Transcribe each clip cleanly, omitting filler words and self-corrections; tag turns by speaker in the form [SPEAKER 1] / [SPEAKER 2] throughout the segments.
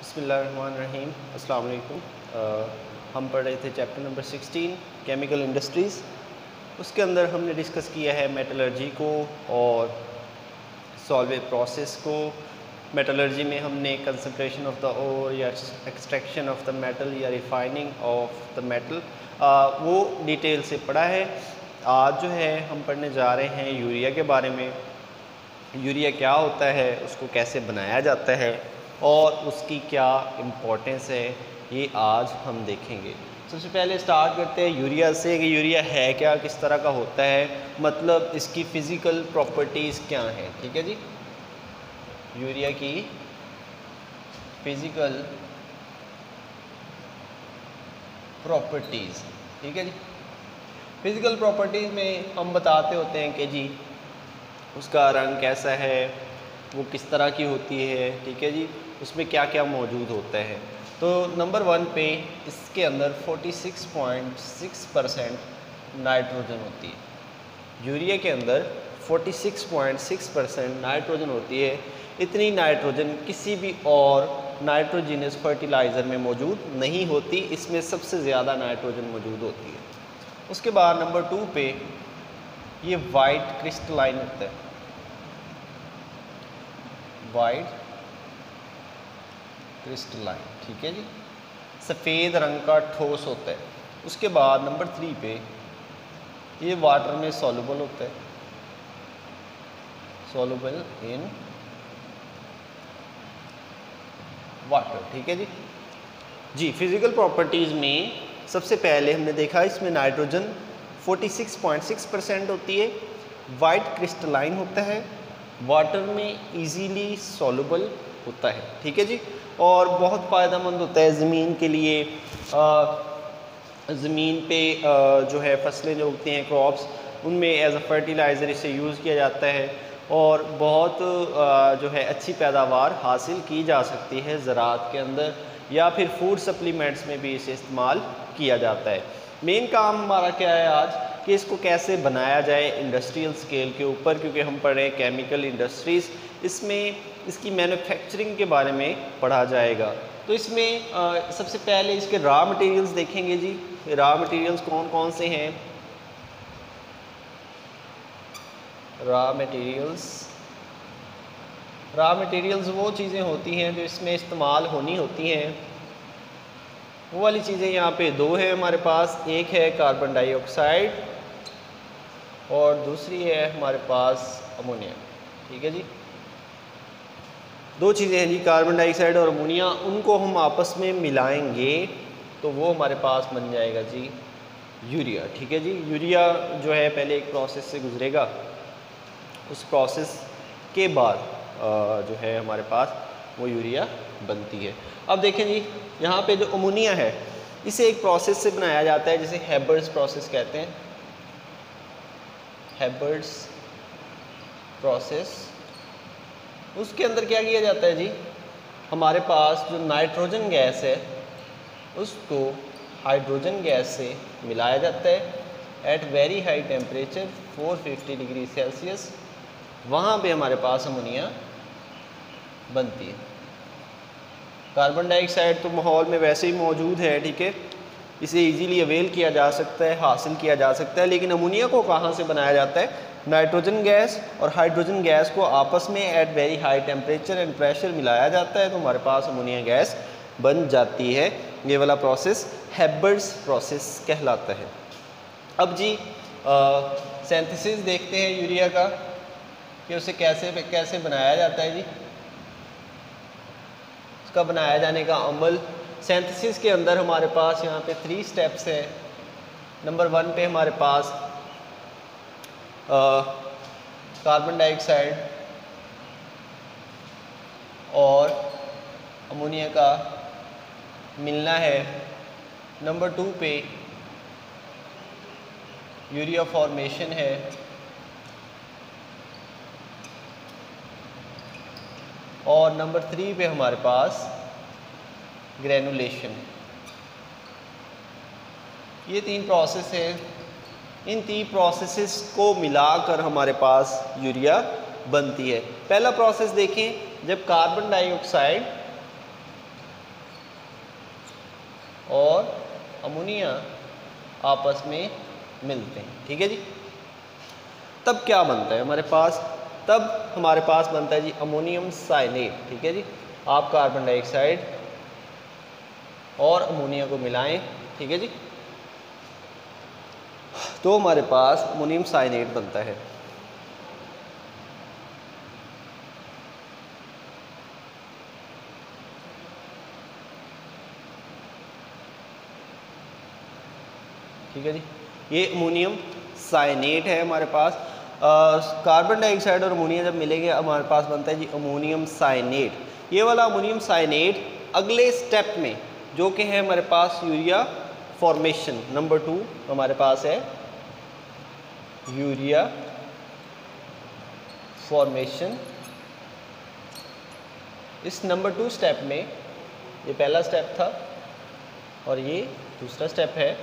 [SPEAKER 1] बिस्मिल्लाहिर्रहमानिर्रहीम अस्सलाम वालेकुम। हम पढ़ रहे थे चैप्टर नंबर 16 केमिकल इंडस्ट्रीज़। उसके अंदर हमने डिस्कस किया है मेटलर्जी को और सॉल्वे प्रोसेस को। मेटलर्जी में हमने कंसंट्रेशन ऑफ द ओर या एक्सट्रैक्शन ऑफ द मेटल या रिफाइनिंग ऑफ द मेटल वो डिटेल से पढ़ा है। आज जो है हम पढ़ने जा रहे हैं यूरिया के बारे में। यूरिया क्या होता है, उसको कैसे बनाया जाता है और उसकी क्या इम्पोर्टेंस है, ये आज हम देखेंगे। सबसे पहले स्टार्ट करते हैं यूरिया से कि यूरिया है क्या, किस तरह का होता है, मतलब इसकी फ़िज़िकल प्रॉपर्टीज़ क्या हैं। ठीक है जी, यूरिया की फ़िज़िकल प्रॉपर्टीज़। ठीक है जी, फ़िज़िकल प्रॉपर्टीज़ में हम बताते होते हैं कि जी उसका रंग कैसा है, वो किस तरह की होती है। ठीक है जी, उसमें क्या क्या मौजूद होता है। तो नंबर 1 पे इसके अंदर 46.6% नाइट्रोजन होती है। यूरिया के अंदर 46.6% नाइट्रोजन होती है। इतनी नाइट्रोजन किसी भी और नाइट्रोजिनस फर्टिलाइज़र में मौजूद नहीं होती, इसमें सबसे ज़्यादा नाइट्रोजन मौजूद होती है। उसके बाद नंबर 2 पे ये वाइट क्रिस्टलाइन होता है, वाइट क्रिस्टलाइन। ठीक है जी, सफ़ेद रंग का ठोस होता है। उसके बाद नंबर 3 पे ये वाटर में सॉल्युबल होता है, सॉल्युबल इन वाटर। ठीक है जी। जी, फिज़िकल प्रॉपर्टीज़ में सबसे पहले हमने देखा इसमें नाइट्रोजन 46.6% होती है, वाइट क्रिस्टलाइन होता है, वाटर में इजीली सॉल्युबल होता है। ठीक है जी, और बहुत फ़ायदेमंद होता है ज़मीन के लिए। ज़मीन पे जो है फसलें जो उगती हैं, क्रॉप्स, उनमें एज अ फर्टिलाइज़र इसे यूज़ किया जाता है और बहुत जो है अच्छी पैदावार हासिल की जा सकती है ज़राअत के अंदर, या फिर फूड सप्लीमेंट्स में भी इसे इस्तेमाल किया जाता है। मेन काम हमारा क्या है आज कि इसको कैसे बनाया जाए इंडस्ट्रियल स्केल के ऊपर, क्योंकि हम पढ़ रहे हैं केमिकल इंडस्ट्रीज़, इसमें इसकी मैन्युफैक्चरिंग के बारे में पढ़ा जाएगा। तो इसमें सबसे पहले इसके रॉ मटेरियल्स देखेंगे जी। रॉ मटेरियल्स कौन कौन से हैं। रॉ मटेरियल्स वो चीज़ें होती हैं जो इसमें इस्तेमाल होनी होती हैं। वो वाली चीज़ें यहाँ पे दो है हमारे पास, एक है कार्बन डाइऑक्साइड और दूसरी है हमारे पास अमोनिया। ठीक है जी, दो चीज़ें हैं जी, कार्बन डाइऑक्साइड और अमोनिया। उनको हम आपस में मिलाएंगे तो वो हमारे पास बन जाएगा जी यूरिया। ठीक है जी, यूरिया जो है पहले एक प्रोसेस से गुजरेगा, उस प्रोसेस के बाद जो है हमारे पास वो यूरिया बनती है। अब देखें जी, यहाँ पे जो अमोनिया है इसे एक प्रोसेस से बनाया जाता है जिसे हेबर्स प्रोसेस कहते हैं। हेबर्स प्रोसेस, उसके अंदर क्या किया जाता है जी, हमारे पास जो नाइट्रोजन गैस है उसको हाइड्रोजन गैस से मिलाया जाता है at very high temperature 450 degree Celsius. वहाँ पे हमारे पास अमोनिया बनती है। कार्बन डाइऑक्साइड तो माहौल में वैसे ही मौजूद है, ठीक है, इसे इजीली अवेल किया जा सकता है, हासिल किया जा सकता है। लेकिन अमोनिया को कहाँ से बनाया जाता है, नाइट्रोजन गैस और हाइड्रोजन गैस को आपस में at very high temperature and pressure मिलाया जाता है तो हमारे पास अमोनिया गैस बन जाती है। ये वाला प्रोसेस हेबर्स प्रोसेस कहलाता है। अब जी सिंथेसिस देखते हैं यूरिया का कि उसे कैसे बनाया जाता है जी। उसका बनाया जाने का अमल, सिंथेसिस के अंदर हमारे पास यहाँ पे 3 स्टेप्स हैं। नंबर 1 पे हमारे पास कार्बन डाइऑक्साइड और अमोनिया का मिलना है। नंबर 2 पे यूरिया फॉर्मेशन है और नंबर 3 पे हमारे पास ग्रेनुलेशन। ये 3 प्रोसेस है। इन 3 प्रोसेसेस को मिलाकर हमारे पास यूरिया बनती है। पहला प्रोसेस देखें, जब कार्बन डाइऑक्साइड और अमोनिया आपस में मिलते हैं, ठीक है जी। तब क्या बनता है हमारे पास? तब हमारे पास बनता है जी अमोनियम साइनेट, ठीक है जी। आप कार्बन डाइऑक्साइड और अमोनिया को मिलाएं, ठीक है जी, तो हमारे पास अमोनियम साइनेट बनता है। ठीक है जी, ये अमोनियम साइनेट है हमारे पास। कार्बन डाइऑक्साइड और अमोनिया जब मिलेंगे हमारे पास बनता है जी अमोनियम साइनेट। ये वाला अमोनियम साइनेट अगले स्टेप में जो कि है हमारे पास यूरिया फॉर्मेशन, नंबर 2 हमारे पास है यूरिया फॉर्मेशन। इस नंबर 2 स्टेप में, ये पहला स्टेप था और ये दूसरा स्टेप है।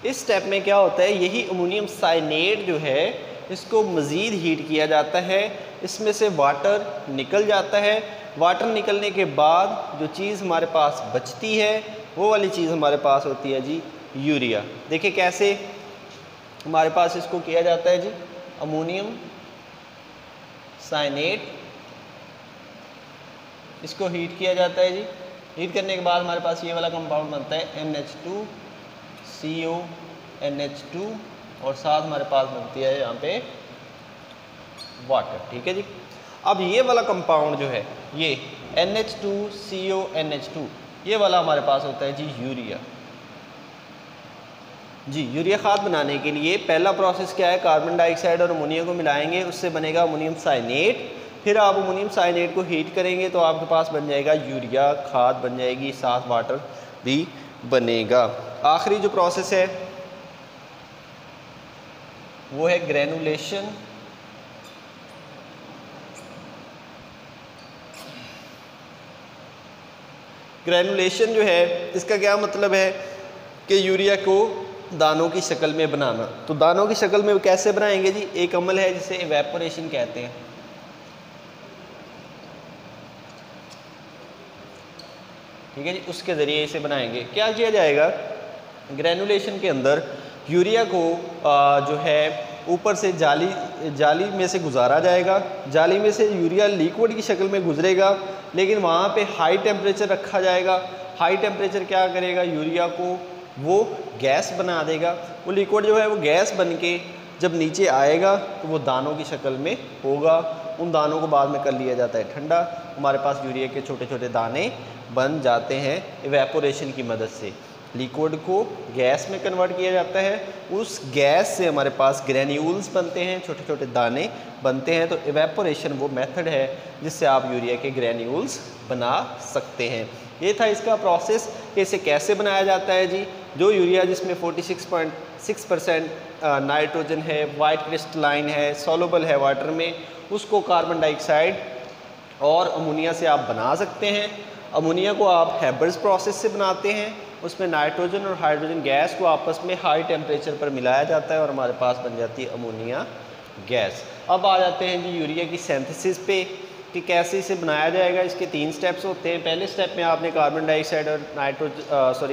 [SPEAKER 1] इस स्टेप में क्या होता है, यही अमोनियम साइनेट जो है इसको मज़ीद हीट किया जाता है, इसमें से वाटर निकल जाता है। वाटर निकलने के बाद जो चीज़ हमारे पास बचती है वो वाली चीज़ हमारे पास होती है जी यूरिया। देखिए कैसे हमारे पास इसको किया जाता है जी, अमोनियम साइनेट, इसको हीट किया जाता है जी। हीट करने के बाद हमारे पास ये वाला कंपाउंड बनता है NH2CONH2 और साथ हमारे पास बनती है यहाँ पे वाटर, ठीक है जी। अब ये वाला कंपाउंड जो है ये NH2CONH2 ये वाला हमारे पास होता है जी यूरिया। जी, यूरिया खाद बनाने के लिए पहला प्रोसेस क्या है, कार्बन डाइऑक्साइड और अमोनिया को मिलाएंगे, उससे बनेगा अमोनियम साइनेट। फिर आप अमोनियम साइनेट को हीट करेंगे तो आपके पास बन जाएगा यूरिया खाद बन जाएगी, साथ वाटर भी बनेगा। आखिरी जो प्रोसेस है वो है ग्रेनुलेशन। ग्रेनुलेशन जो है इसका क्या मतलब है कि यूरिया को दानों की शक्ल में बनाना। तो दानों की शक्ल में कैसे बनाएंगे जी, एक अमल है जिसे इवेपोरेशन कहते हैं। ठीक है जी, उसके ज़रिए इसे बनाएंगे। क्या किया जाएगा, ग्रेनुलेशन के अंदर यूरिया को जो है ऊपर से जाली में से गुजारा जाएगा। जाली में से यूरिया लिक्विड की शक्ल में गुजरेगा, लेकिन वहाँ पे हाई टेम्परेचर रखा जाएगा। हाई टेम्परेचर क्या करेगा, यूरिया को वो गैस बना देगा। वो लिक्विड जो है वो गैस बन के जब नीचे आएगा तो वो दानों की शक्ल में होगा। उन दानों को बाद में कर लिया जाता है ठंडा, हमारे पास यूरिया के छोटे छोटे दाने बन जाते हैं इवेपोरेशन की मदद से। लिक्विड को गैस में कन्वर्ट किया जाता है, उस गैस से हमारे पास ग्रेन्यूल्स बनते हैं, छोटे छोटे दाने बनते हैं। तो इवेपोरेशन वो मेथड है जिससे आप यूरिया के ग्रेन्यूल्स बना सकते हैं। ये था इसका प्रोसेस कि इसे कैसे बनाया जाता है जी। जो यूरिया जिसमें 46.6% नाइट्रोजन है, वाइट क्रिस्टलाइन है, सॉल्युबल है वाटर में, उसको कार्बन डाइऑक्साइड और अमोनिया से आप बना सकते हैं। अमोनिया को आप हैबर्स प्रोसेस से बनाते हैं, उसमें नाइट्रोजन और हाइड्रोजन गैस को आपस में हाई टेम्परेचर पर मिलाया जाता है और हमारे पास बन जाती है अमोनिया गैस। अब आ जाते हैं जी यूरिया की सिंथेसिस पे कि कैसे इसे बनाया जाएगा। इसके 3 स्टेप्स होते हैं। पहले स्टेप में आपने कार्बन डाइऑक्साइड और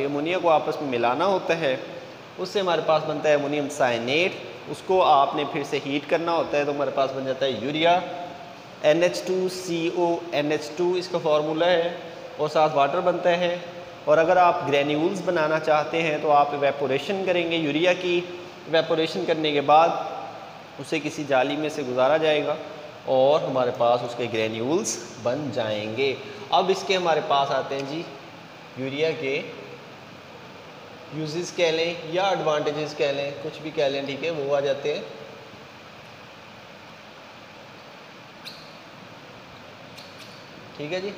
[SPEAKER 1] अमोनिया को आपस में मिलाना होता है, उससे हमारे पास बनता है अमोनियम साइनेट। उसको आपने फिर से हीट करना होता है तो हमारे पास बन जाता है यूरिया, NH2CONH2 इसका फार्मूला है, और साथ वाटर बनता है। और अगर आप ग्रेन्यूल्स बनाना चाहते हैं तो आप इवेपोरेशन करेंगे यूरिया की। इवेपोरेशन करने के बाद उसे किसी जाली में से गुजारा जाएगा और हमारे पास उसके ग्रेन्यूल्स बन जाएंगे। अब इसके हमारे पास आते हैं जी यूरिया के यूजेस कह लें या एडवांटेजेस कह लें, कुछ भी कह लें, ठीक है, वो आ जाते हैं। ठीक है जी,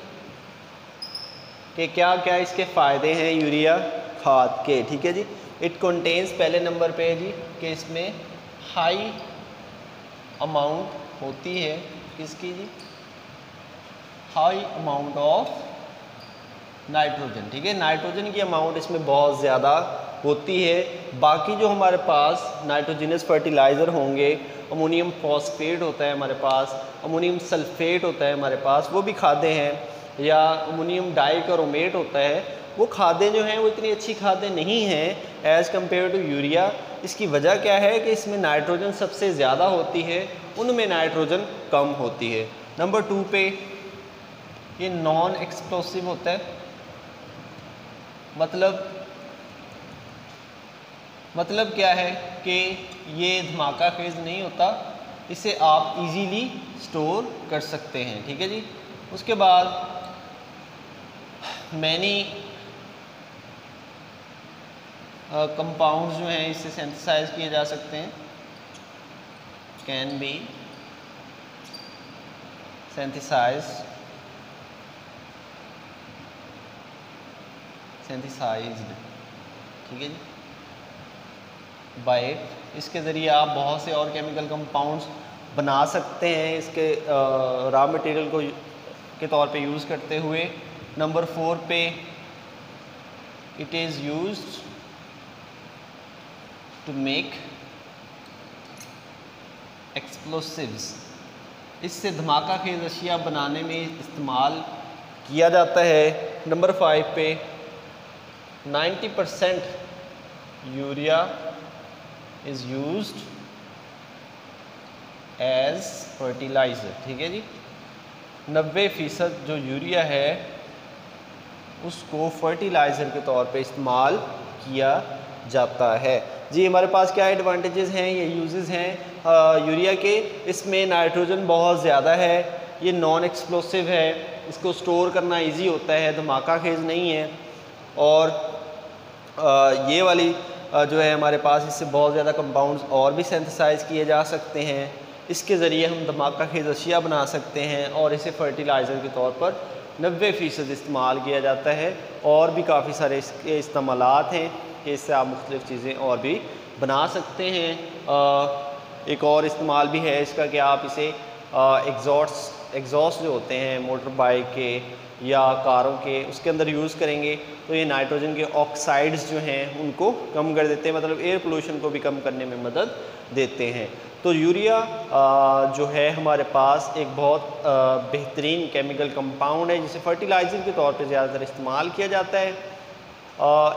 [SPEAKER 1] कि क्या क्या इसके फ़ायदे हैं यूरिया खाद के। ठीक है जी, इट कंटेन्स, पहले नंबर पे है जी कि इसमें हाई अमाउंट होती है किसकी जी, हाई अमाउंट ऑफ नाइट्रोजन। ठीक है, नाइट्रोजन की अमाउंट इसमें बहुत ज़्यादा होती है। बाकी जो हमारे पास नाइट्रोजनस फर्टिलाइज़र होंगे, अमोनियम फॉस्फेट होता है हमारे पास, अमोनियम सल्फेट होता है हमारे पास, वो भी खाते हैं, या अमोनियम डाइक्रोमेट होता है, वो खादें जो हैं वो इतनी अच्छी खादें नहीं हैं एज़ कम्पेयर टू यूरिया। इसकी वजह क्या है कि इसमें नाइट्रोजन सबसे ज़्यादा होती है, उनमें नाइट्रोजन कम होती है। नंबर 2 पे ये नॉन एक्सप्लोसिव होता है, मतलब क्या है कि ये धमाका खेज नहीं होता, इसे आप इजीली स्टोर कर सकते हैं। ठीक है जी। उसके बाद मैनी कंपाउंड्स जो हैं इससे सिंथेसाइज किए जा सकते हैं, कैन बी सिंथेसाइज्ड ठीक है जी बाय इट। इसके ज़रिए आप बहुत से और केमिकल कंपाउंड्स बना सकते हैं इसके रॉ मटेरियल को के तौर पे यूज़ करते हुए। नंबर 4 पे it is used to make explosives, इससे धमाका खेज अशिया बनाने में इस्तेमाल किया जाता है। नंबर 5 पे 90% urea is used as fertiliser. ठीक है जी। 90% जो यूरिया है उसको फर्टिलाइज़र के तौर पे इस्तेमाल किया जाता है। जी हमारे पास क्या एडवांटेजेस हैं, ये यूजेस हैं यूरिया के। इसमें नाइट्रोजन बहुत ज़्यादा है, ये नॉन एक्सप्लोसिव है, इसको स्टोर करना इजी होता है, धमाका खेज नहीं है। और ये वाली जो है हमारे पास इससे बहुत ज़्यादा कंपाउंड्स और भी सिंथेसाइज किए जा सकते हैं। इसके ज़रिए हम धमाका खेज अशिया बना सकते हैं और इसे फर्टिलाइज़र के तौर पर 90% इस्तेमाल किया जाता है। और भी काफ़ी सारे इसके इस्तेमालात हैं कि इससे आप मुख्तलिफ़ चीज़ें और भी बना सकते हैं। एक और इस्तेमाल भी है इसका कि आप इसे एग्जॉस्ट जो होते हैं मोटर बाइक के या कारों के, उसके अंदर यूज़ करेंगे तो ये नाइट्रोजन के ऑक्साइड्स जो हैं उनको कम कर देते हैं, मतलब एयर पोल्यूशन को भी कम करने में मदद देते हैं। तो यूरिया जो है हमारे पास एक बहुत बेहतरीन केमिकल कंपाउंड है जिसे फर्टिलाइज़र के तौर पे ज़्यादातर इस्तेमाल किया जाता है।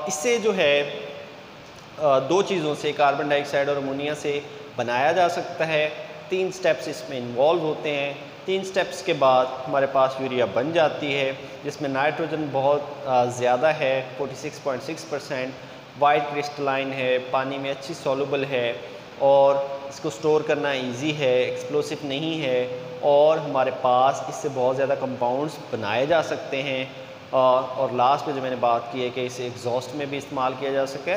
[SPEAKER 1] इससे जो है 2 चीज़ों से, कार्बन डाइऑक्साइड और अमोनिया से बनाया जा सकता है। 3 स्टेप्स इसमें इन्वॉल्व होते हैं। 3 स्टेप्स के बाद हमारे पास यूरिया बन जाती है जिसमें नाइट्रोजन बहुत ज़्यादा है, 46.6%, वाइट क्रिस्टलाइन है, पानी में अच्छी सॉल्युबल है और इसको स्टोर करना इजी है, एक्सप्लोसिव नहीं है और हमारे पास इससे बहुत ज़्यादा कंपाउंड्स बनाए जा सकते हैं। और लास्ट में जो मैंने बात की है कि इसे एग्जॉस्ट में भी इस्तेमाल किया जा सके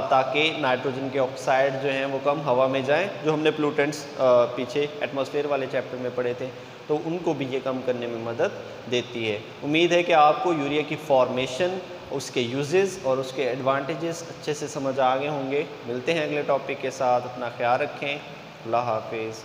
[SPEAKER 1] ताकि नाइट्रोजन के ऑक्साइड जो हैं वो कम हवा में जाएं, जो हमने पोल्यूटेंट्स पीछे एटमॉस्फेयर वाले चैप्टर में पढ़े थे, तो उनको भी ये कम करने में मदद देती है। उम्मीद है कि आपको यूरिया की फॉर्मेशन, उसके यूजेस और उसके एडवांटेजेस अच्छे से समझ आ गए होंगे। मिलते हैं अगले टॉपिक के साथ, अपना ख्याल रखें। अल्लाह हाफिज़।